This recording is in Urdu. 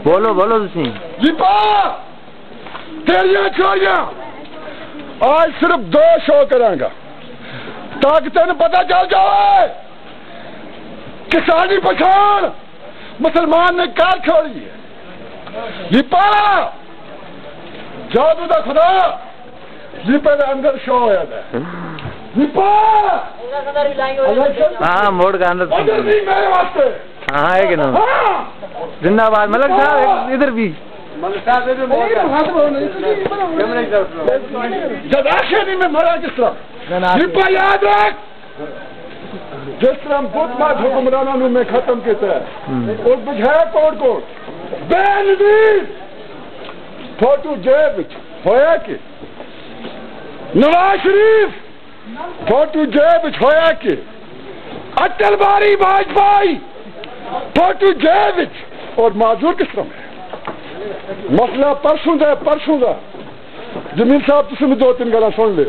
بولو بولو تسی جیپا تیریاں چوریاں آج صرف 2 شو کراں گا تاکہ تین پتہ چل جائے کسانی پچھان مسلمان نے کار چھوڑی ہے۔ جیپا جادو دا خدا جیپے دے اندر شو ہویا ہے۔ جیپا ہاں موڑ کا اندر ادھر نہیں میرے واسطے ہاں ہے کہ نا زندہ باد ملک صاحب ادھر بھی جداشنی میں مرا کس طرح جیپا یاد رکھ جس طرح بدھ مات حکمرانوں میں ختم کیتا ہے اور بجھایا کوٹ کوٹ بے نظیر فوٹو جیب ہویا کہ نواز شریف فوٹو جیب ہویا کہ اٹل باری واجپائی فوٹو جیب اور معذور کس طرح ہے مسئلہ پرسوں دا جمیل صاحب تسی میں 2-3 گلا سن لے